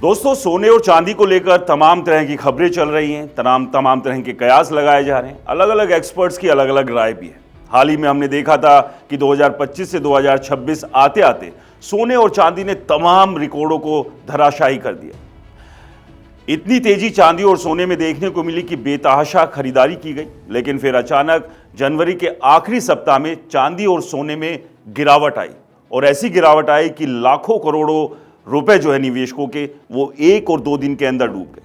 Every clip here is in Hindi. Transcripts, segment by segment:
दोस्तों, सोने और चांदी को लेकर तमाम तरह की खबरें चल रही हैं, तमाम तरह के कयास लगाए जा रहे हैं। अलग अलग एक्सपर्ट्स की अलग अलग राय भी है। हाल ही में हमने देखा था कि 2025 से 2026 आते आते सोने और चांदी ने तमाम रिकॉर्डों को धराशायी कर दिया। इतनी तेजी चांदी और सोने में देखने को मिली कि बेतहाशा खरीदारी की गई, लेकिन फिर अचानक जनवरी के आखिरी सप्ताह में चांदी और सोने में गिरावट आई, और ऐसी गिरावट आई कि लाखों करोड़ों रुपए जो है निवेशकों के, वो 1 और 2 दिन के अंदर डूब गए।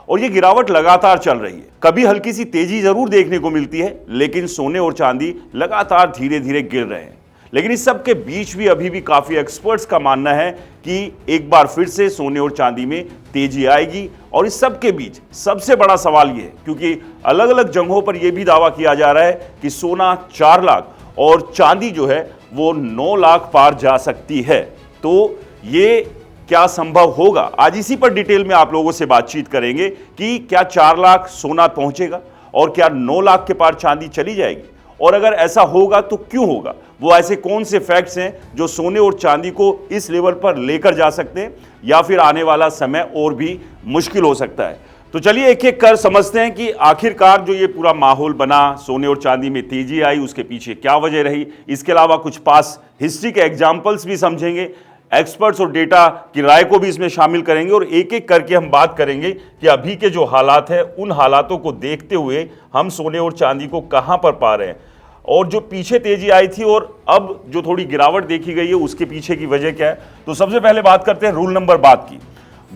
और ये गिरावट लगातार चल रही है। कभी हल्की सी तेजी जरूर देखने को मिलती है, लेकिन सोने और चांदी लगातार धीरे धीरे गिर रहे हैं। लेकिन इस सब के बीच भी अभी भी काफी एक्सपर्ट्स का मानना है कि एक बार फिर से सोने और चांदी में तेजी आएगी। और इस सब के बीच सबसे बड़ा सवाल ये है, क्योंकि अलग अलग जगहों पर यह भी दावा किया जा रहा है कि सोना 4 लाख और चांदी जो है वो 9 लाख पार जा सकती है। तो ये क्या संभव होगा? आज इसी पर डिटेल में आप लोगों से बातचीत करेंगे कि क्या 4 लाख सोना पहुंचेगा और क्या 9 लाख के पार चांदी चली जाएगी, और अगर ऐसा होगा तो क्यों होगा। वो ऐसे कौन से फैक्ट्स हैं जो सोने और चांदी को इस लेवल पर लेकर जा सकते हैं, या फिर आने वाला समय और भी मुश्किल हो सकता है। तो चलिए एक एक कर समझते हैं कि आखिरकार जो ये पूरा माहौल बना, सोने और चांदी में तेजी आई, उसके पीछे क्या वजह रही। इसके अलावा कुछ पास हिस्ट्री के एग्जाम्पल्स भी समझेंगे, एक्सपर्ट्स और डेटा की राय को भी इसमें शामिल करेंगे, और एक एक करके हम बात करेंगे कि अभी के जो हालात हैं उन हालातों को देखते हुए हम सोने और चांदी को कहां पर पा रहे हैं, और जो पीछे तेजी आई थी और अब जो थोड़ी गिरावट देखी गई है उसके पीछे की वजह क्या है। तो सबसे पहले बात करते हैं रूल नंबर बात की।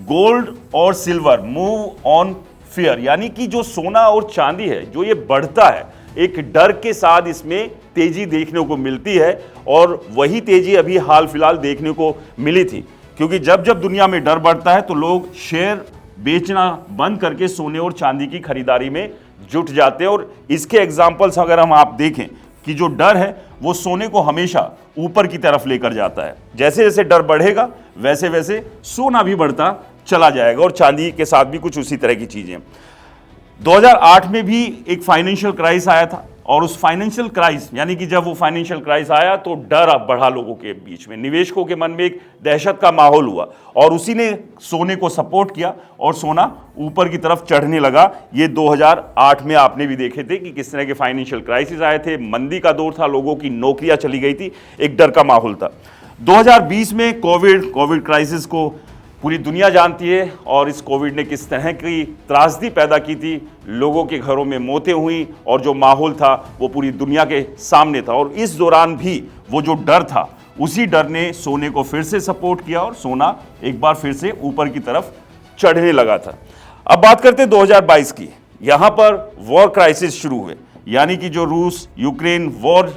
गोल्ड और सिल्वर मूव ऑन फियर, यानी कि जो सोना और चांदी है जो ये बढ़ता है, एक डर के साथ इसमें तेजी देखने को मिलती है, और वही तेजी अभी हाल फिलहाल देखने को मिली थी। क्योंकि जब जब दुनिया में डर बढ़ता है तो लोग शेयर बेचना बंद करके सोने और चांदी की खरीदारी में जुट जाते हैं। और इसके एग्जाम्पल्स अगर हम आप देखें कि जो डर है वो सोने को हमेशा ऊपर की तरफ लेकर जाता है। जैसे जैसे डर बढ़ेगा वैसे वैसे सोना भी बढ़ता चला जाएगा, और चांदी के साथ भी कुछ उसी तरह की चीजें। 2008 में भी एक फाइनेंशियल क्राइसिस आया था, और उस फाइनेंशियल क्राइसिस यानी कि जब वो फाइनेंशियल क्राइसिस आया तो डर अब बढ़ा लोगों के बीच में, निवेशकों के मन में एक दहशत का माहौल हुआ, और उसी ने सोने को सपोर्ट किया और सोना ऊपर की तरफ चढ़ने लगा। ये 2008 में आपने भी देखे थे कि किस तरह के फाइनेंशियल क्राइसिस आए थे, मंदी का दौर था, लोगों की नौकरियां चली गई थी, एक डर का माहौल था। 2020 में कोविड क्राइसिस को पूरी दुनिया जानती है, और इस कोविड ने किस तरह की त्रासदी पैदा की थी, लोगों के घरों में मौतें हुई, और जो माहौल था वो पूरी दुनिया के सामने था। और इस दौरान भी वो जो डर था, उसी डर ने सोने को फिर से सपोर्ट किया, और सोना एक बार फिर से ऊपर की तरफ चढ़ने लगा था। अब बात करते हैं 2022 की। यहां पर वॉर क्राइसिस शुरू हुए, यानी कि जो रूस यूक्रेन वॉर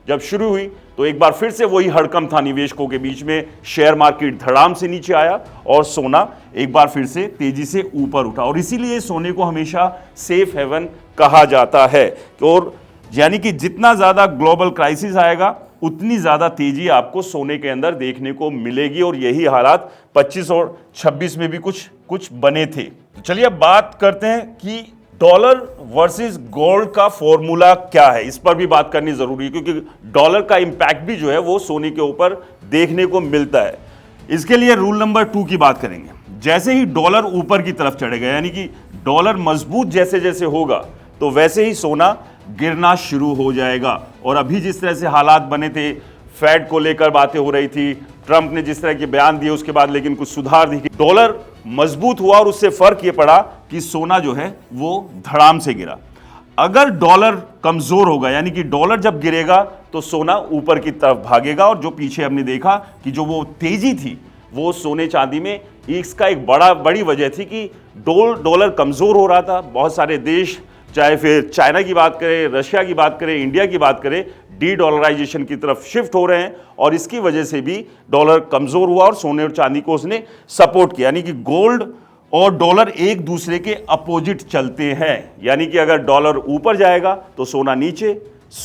जब शुरू हुई तो एक बार फिर से वही हड़कंप था निवेशकों के बीच में। शेयर मार्केट धड़ाम से नीचे आया और सोना एक बार फिर से तेजी से ऊपर उठा, और इसीलिए सोने को हमेशा सेफ हेवन कहा जाता है। और यानी कि जितना ज्यादा ग्लोबल क्राइसिस आएगा उतनी ज्यादा तेजी आपको सोने के अंदर देखने को मिलेगी, और यही हालात 25 और 26 में भी कुछ बने थे। तो चलिए अब बात करते हैं कि डॉलर वर्सेस गोल्ड का फॉर्मूला क्या है। इस पर भी बात करनी जरूरी है, क्योंकि डॉलर का इंपैक्ट भी जो है वो सोने के ऊपर देखने को मिलता है। इसके लिए रूल नंबर 2 की बात करेंगे। जैसे ही डॉलर ऊपर की तरफ चढ़ेगा, यानी कि डॉलर मजबूत जैसे जैसे होगा, तो वैसे ही सोना गिरना शुरू हो जाएगा। और अभी जिस तरह से हालात बने थे, फेड को लेकर बातें हो रही थी, ट्रंप ने जिस तरह के बयान दिए उसके बाद लेकिन कुछ सुधार दिखे, डॉलर मजबूत हुआ, और उससे फर्क ये पड़ा कि सोना जो है वो धड़ाम से गिरा। अगर डॉलर कमजोर होगा, यानी कि डॉलर जब गिरेगा तो सोना ऊपर की तरफ भागेगा, और जो पीछे हमने देखा कि जो वो तेजी थी वो सोने चांदी में, इसका एक बड़ी वजह थी कि डॉलर कमजोर हो रहा था। बहुत सारे देश, चाहे फिर चाइना की बात करें, रशिया की बात करें, इंडिया की बात करें, डी डॉलराइजेशन की तरफ शिफ्ट हो रहे हैं, और इसकी वजह से भी डॉलर कमजोर हुआ और सोने और चांदी को उसने सपोर्ट किया। यानी कि गोल्ड और डॉलर एक दूसरे के अपोजिट चलते हैं, यानी कि अगर डॉलर ऊपर जाएगा तो सोना नीचे,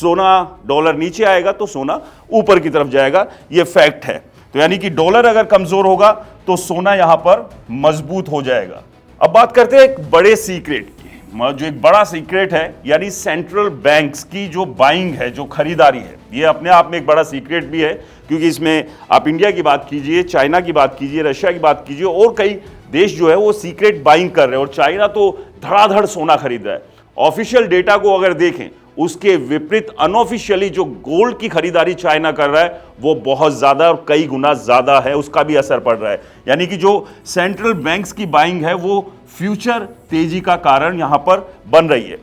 डॉलर नीचे आएगा तो सोना ऊपर की तरफ जाएगा। यह फैक्ट है। तो यानी कि डॉलर अगर कमजोर होगा तो सोना यहां पर मजबूत हो जाएगा। अब बात करते हैं एक बड़े सीक्रेट की, जो एक बड़ा सीक्रेट है, यानी सेंट्रल बैंक्स की जो बाइंग है, जो खरीदारी है। ये अपने आप में एक बड़ा सीक्रेट भी है, क्योंकि इसमें आप इंडिया की बात कीजिए, चाइना की बात कीजिए, रशिया की बात कीजिए, और कई देश जो है वो सीक्रेट बाइंग कर रहे हैं और चाइना तो धड़ाधड़ सोना खरीद रहा है। ऑफिशियल डेटा को अगर देखें, उसके विपरीत अनऑफिशियली जो गोल्ड की खरीदारी चाइना कर रहा है वो बहुत ज्यादा और कई गुना ज्यादा है, उसका भी असर पड़ रहा है। यानी कि जो सेंट्रल बैंक्स की बाइंग है वो फ्यूचर तेजी का कारण यहां पर बन रही है।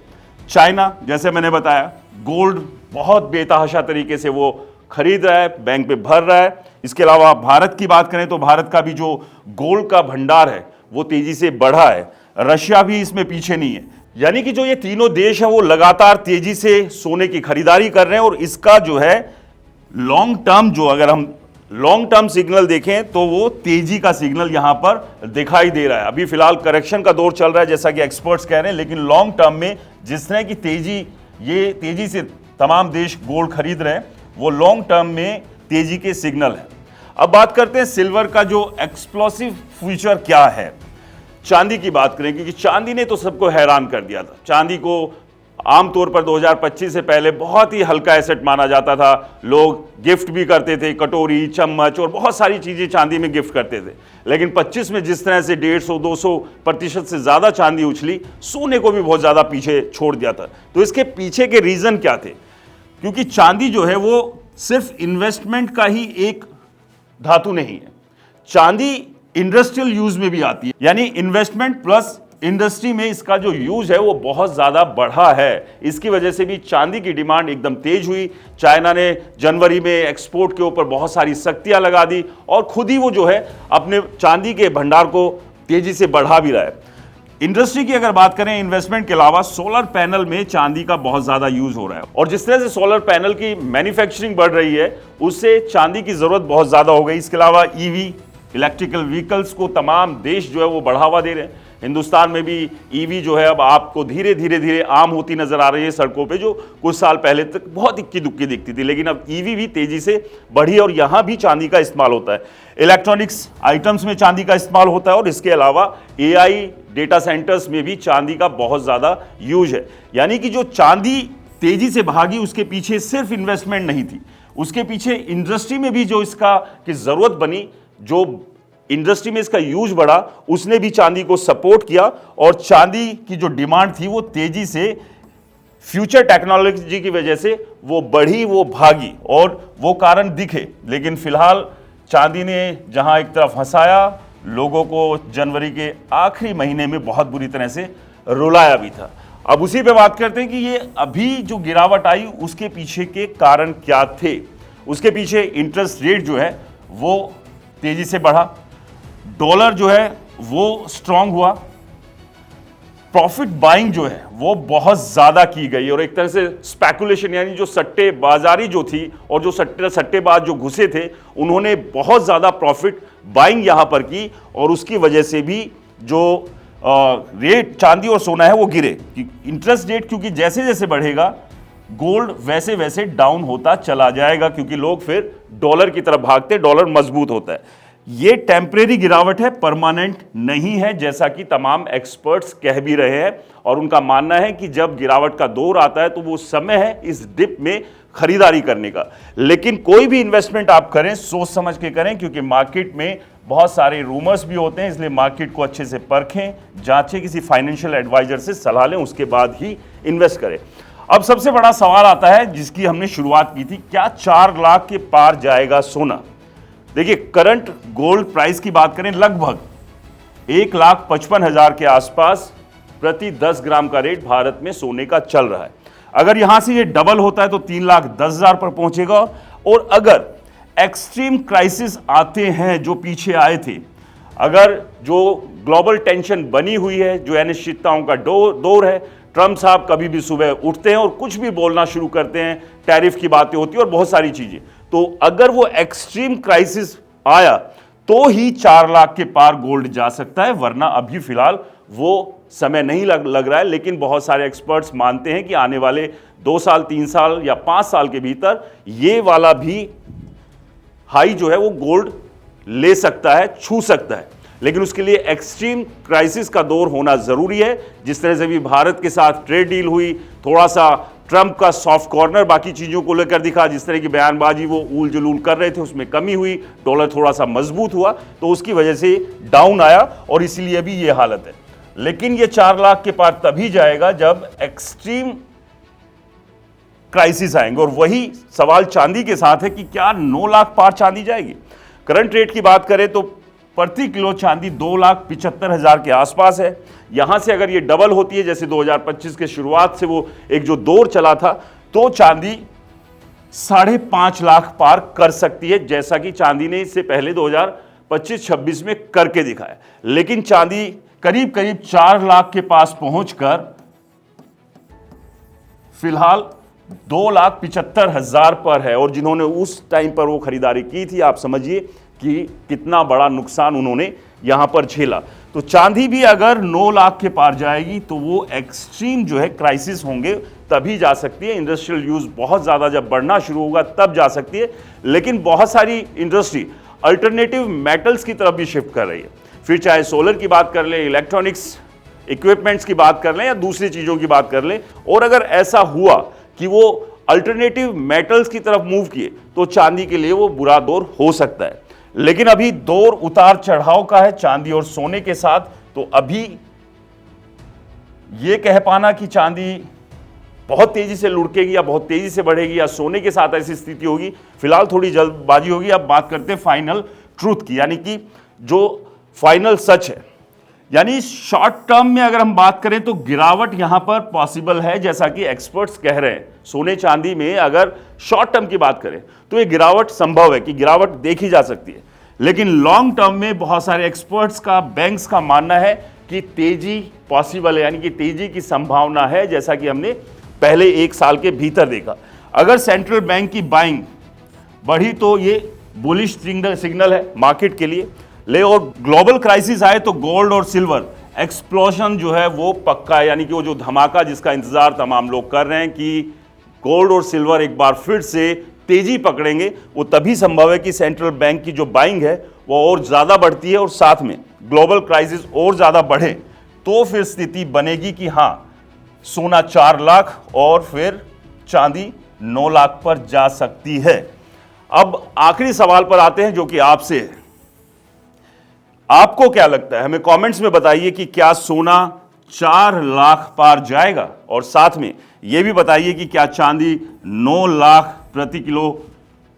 चाइना, जैसे मैंने बताया, गोल्ड बहुत बेतहाशा तरीके से वो खरीद रहा है, बैंक पे भर रहा है। इसके अलावा भारत की बात करें तो भारत का भी जो गोल्ड का भंडार है वो तेजी से बढ़ा है। रशिया भी इसमें पीछे नहीं है। यानी कि जो ये तीनों देश हैं वो लगातार तेजी से सोने की खरीदारी कर रहे हैं और इसका जो है लॉन्ग टर्म, जो अगर हम लॉन्ग टर्म सिग्नल देखें तो वो तेजी का सिग्नल यहां पर दिखाई दे रहा है। अभी फिलहाल करेक्शन का दौर चल रहा है जैसा कि एक्सपर्ट्स कह रहे हैं, लेकिन लॉन्ग टर्म में जिस तरह की तेजी से तमाम देश गोल्ड खरीद रहे हैं वो लॉन्ग टर्म में तेजी के सिग्नल है। अब बात करते हैं सिल्वर का जो एक्सप्लोसिव फ्यूचर क्या है। चांदी की बात करें, क्योंकि चांदी ने तो सबको हैरान कर दिया था। चांदी को आमतौर पर 2025 से पहले बहुत ही हल्का एसेट माना जाता था। लोग गिफ्ट भी करते थे, कटोरी, चम्मच और बहुत सारी चीजें चांदी में गिफ्ट करते थे। लेकिन 25 में जिस तरह से 150-200% से ज्यादा चांदी उछली, सोने को भी बहुत ज्यादा पीछे छोड़ दिया था। तो इसके पीछे के रीजन क्या थे? क्योंकि चांदी जो है वो सिर्फ इन्वेस्टमेंट का ही एक धातु नहीं है, चांदी इंडस्ट्रियल यूज में भी आती है। यानी इन्वेस्टमेंट प्लस इंडस्ट्री में इसका जो यूज है वो बहुत ज्यादा बढ़ा है। इसकी वजह से भी चांदी की डिमांड एकदम तेज हुई। चाइना ने जनवरी में एक्सपोर्ट के ऊपर बहुत सारी सख्तियां लगा दी और खुद ही वो जो है अपने चांदी के भंडार को तेजी से बढ़ा भी रहा है। इंडस्ट्री की अगर बात करें, इन्वेस्टमेंट के अलावा सोलर पैनल में चांदी का बहुत ज्यादा यूज हो रहा है और जिस तरह से सोलर पैनल की मैन्युफैक्चरिंग बढ़ रही है उससे चांदी की जरूरत बहुत ज्यादा हो गई। इसके अलावा ईवी, इलेक्ट्रिकल व्हीकल्स को तमाम देश जो है वो बढ़ावा दे रहे हैं। हिंदुस्तान में भी ईवी जो है अब आपको धीरे धीरे आम होती नजर आ रही है सड़कों पे, जो कुछ साल पहले तक बहुत इक्की दुक्की दिखती थी, लेकिन अब ईवी भी तेजी से बढ़ी और यहां भी चांदी का इस्तेमाल होता है। इलेक्ट्रॉनिक्स आइटम्स में चांदी का इस्तेमाल होता है और इसके अलावा एआई डेटा सेंटर्स में भी चांदी का बहुत ज्यादा यूज है। यानी कि जो चांदी तेजी से भागी उसके पीछे सिर्फ इन्वेस्टमेंट नहीं थी, उसके पीछे इंडस्ट्री में भी जो इसका की जरूरत बनी, जो इंडस्ट्री में इसका यूज बढ़ा, उसने भी चांदी को सपोर्ट किया और चांदी की जो डिमांड थी वो तेजी से फ्यूचर टेक्नोलॉजी की वजह से वो बढ़ी, वो भागी और वो कारण दिखे। लेकिन फिलहाल चांदी ने जहां एक तरफ हंसाया, लोगों को जनवरी के आखिरी महीने में बहुत बुरी तरह से रुलाया भी था। अब उसी पे बात करते हैं कि ये अभी जो गिरावट आई उसके पीछे के कारण क्या थे। उसके पीछे इंटरेस्ट रेट जो है वो तेजी से बढ़ा, डॉलर जो है वो स्ट्रांग हुआ, प्रॉफिट बाइंग जो है वो बहुत ज्यादा की गई और एक तरह से स्पेकुलेशन, यानी जो सट्टेबाजारी जो थी और जो सट्टेबाज जो घुसे थे उन्होंने बहुत ज्यादा प्रॉफिट बाइंग यहां पर की और उसकी वजह से भी जो रेट चांदी और सोना है वो गिरे। इंटरेस्ट रेट क्योंकि जैसे जैसे बढ़ेगा गोल्ड वैसे वैसे डाउन होता चला जाएगा, क्योंकि लोग फिर डॉलर की तरफ भागते, डॉलर मजबूत होता है। ये टेम्परेरी गिरावट है, परमानेंट नहीं है, जैसा कि तमाम एक्सपर्ट्स कह भी रहे हैं और उनका मानना है कि जब गिरावट का दौर आता है तो वो समय है इस डिप में खरीदारी करने का। लेकिन कोई भी इन्वेस्टमेंट आप करें सोच समझ के करें, क्योंकि मार्केट में बहुत सारे रूमर्स भी होते हैं, इसलिए मार्केट को अच्छे से परखें, जांचें, किसी फाइनेंशियल एडवाइजर से सलाह लें, उसके बाद ही इन्वेस्ट करें। अब सबसे बड़ा सवाल आता है जिसकी हमने शुरुआत की थी, क्या 4 लाख के पार जाएगा सोना? देखिए, करंट गोल्ड प्राइस की बात करें, लगभग 1,55,000 के आसपास प्रति 10 ग्राम का रेट भारत में सोने का चल रहा है। अगर यहां से ये डबल होता है तो 3,10,000 पर पहुंचेगा और अगर एक्सट्रीम क्राइसिस आते हैं जो पीछे आए थे, अगर जो ग्लोबल टेंशन बनी हुई है, जो अनिश्चितताओं का दौर है, ट्रंप साहब कभी भी सुबह उठते हैं और कुछ भी बोलना शुरू करते हैं, टैरिफ की बातें होती है और बहुत सारी चीजें, तो अगर वो एक्सट्रीम क्राइसिस आया तो ही 4 लाख के पार गोल्ड जा सकता है, वरना अभी फिलहाल वो समय नहीं लग रहा है। लेकिन बहुत सारे एक्सपर्ट्स मानते हैं कि आने वाले 2 साल, 3 साल या 5 साल के भीतर ये वाला भी हाई जो है वो गोल्ड ले सकता है, छू सकता है। लेकिन उसके लिए एक्सट्रीम क्राइसिस का दौर होना जरूरी है। जिस तरह से भी भारत के साथ ट्रेड डील हुई, थोड़ा सा ट्रंप का सॉफ्ट कॉर्नर बाकी चीजों को लेकर दिखा, जिस तरह की बयानबाजी वो ऊल जुलूल कर रहे थे उसमें कमी हुई, डॉलर थोड़ा सा मजबूत हुआ तो उसकी वजह से डाउन आया और इसीलिए अभी ये हालत है। लेकिन ये 4 लाख के पार तभी जाएगा जब एक्सट्रीम क्राइसिस आएंगे, और वही सवाल चांदी के साथ है कि क्या 9 लाख पार चांदी जाएगी। करंट रेट की बात करें तो प्रति किलो चांदी 2,75,000 के आसपास है। यहां से अगर ये डबल होती है, जैसे 2025 के शुरुआत से वो एक जो दौर चला था, तो चांदी 5.5 लाख पार कर सकती है, जैसा कि चांदी ने इससे पहले 2025-26 में करके दिखाया। लेकिन चांदी करीब करीब 4 लाख के पास पहुंचकर फिलहाल 2,75,000 पर है, और जिन्होंने उस टाइम पर वो खरीदारी की थी, आप समझिए कि कितना बड़ा नुकसान उन्होंने यहां पर झेला। तो चांदी भी अगर 9 लाख के पार जाएगी तो वो एक्सट्रीम जो है क्राइसिस होंगे तभी जा सकती है। इंडस्ट्रियल यूज बहुत ज्यादा जब बढ़ना शुरू होगा तब जा सकती है। लेकिन बहुत सारी इंडस्ट्री अल्टरनेटिव मेटल्स की तरफ भी शिफ्ट कर रही है, फिर चाहे सोलर की बात कर ले, इलेक्ट्रॉनिक्स इक्विपमेंट्स की बात कर लें या दूसरी चीजों की बात कर लें। और अगर ऐसा हुआ कि वो अल्टरनेटिव मेटल्स की तरफ मूव किए तो चांदी के लिए वो बुरा दौर हो सकता है। लेकिन अभी दौर उतार चढ़ाव का है चांदी और सोने के साथ, तो अभी यह कह पाना कि चांदी बहुत तेजी से लुढ़केगी या बहुत तेजी से बढ़ेगी या सोने के साथ ऐसी स्थिति होगी, फिलहाल थोड़ी जल्दबाजी होगी। अब बात करते हैं फाइनल ट्रूथ की, यानी कि जो फाइनल सच है। यानी शॉर्ट टर्म में अगर हम बात करें तो गिरावट यहां पर पॉसिबल है, जैसा कि एक्सपर्ट्स कह रहे हैं। सोने चांदी में अगर शॉर्ट टर्म की बात करें तो ये गिरावट संभव है कि गिरावट देखी जा सकती है। लेकिन लॉन्ग टर्म में बहुत सारे एक्सपर्ट्स का, बैंक्स का मानना है कि तेजी पॉसिबल है, यानी कि तेजी की संभावना है, जैसा कि हमने पहले 1 साल के भीतर देखा। अगर सेंट्रल बैंक की बाइंग बढ़ी तो ये बुलिश सिग्नल है मार्केट के लिए। ले और ग्लोबल क्राइसिस आए तो गोल्ड और सिल्वर एक्सप्लोजन जो है वो पक्का है, यानी कि वो जो धमाका जिसका इंतजार तमाम लोग कर रहे हैं कि गोल्ड और सिल्वर एक बार फिर से तेजी पकड़ेंगे, वो तभी संभव है कि सेंट्रल बैंक की जो बाइंग है वो और ज्यादा बढ़ती है और साथ में ग्लोबल क्राइसिस और ज्यादा बढ़े, तो फिर स्थिति बनेगी कि हां सोना 4 लाख और फिर चांदी 9 लाख पर जा सकती है। अब आखिरी सवाल पर आते हैं जो कि आपसे है। आपको क्या लगता है, हमें कमेंट्स में बताइए कि क्या सोना 4 लाख पार जाएगा, और साथ में यह भी बताइए कि क्या चांदी 9 लाख प्रति किलो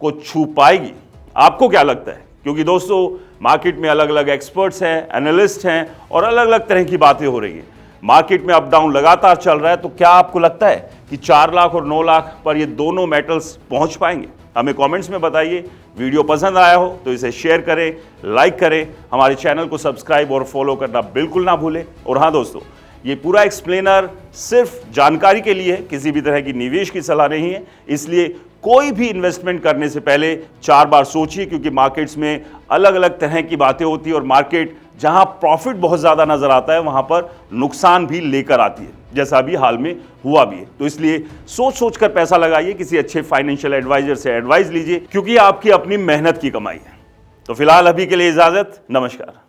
को छू पाएगी। आपको क्या लगता है? क्योंकि दोस्तों मार्केट में अलग अलग एक्सपर्ट्स हैं, एनालिस्ट हैं और अलग अलग तरह की बातें हो रही हैं। मार्केट में अप डाउन लगातार चल रहा है, तो क्या आपको लगता है कि 4 लाख और 9 लाख पर ये दोनों मेटल्स पहुंच पाएंगे? हमें कमेंट्स में बताइए। वीडियो पसंद आया हो तो इसे शेयर करें, लाइक करें, हमारे चैनल को सब्सक्राइब और फॉलो करना बिल्कुल ना भूलें। और हाँ दोस्तों, ये पूरा एक्सप्लेनर सिर्फ जानकारी के लिए है, किसी भी तरह की निवेश की सलाह नहीं है, इसलिए कोई भी इन्वेस्टमेंट करने से पहले 4 बार सोचिए, क्योंकि मार्केट्स में अलग अलग तरह की बातें होती है और मार्केट जहां प्रॉफिट बहुत ज्यादा नजर आता है वहां पर नुकसान भी लेकर आती है, जैसा अभी हाल में हुआ भी है। तो इसलिए सोच सोच कर पैसा लगाइए, किसी अच्छे फाइनेंशियल एडवाइजर से एडवाइस लीजिए, क्योंकि आपकी अपनी मेहनत की कमाई है। तो फिलहाल अभी के लिए इजाजत, नमस्कार।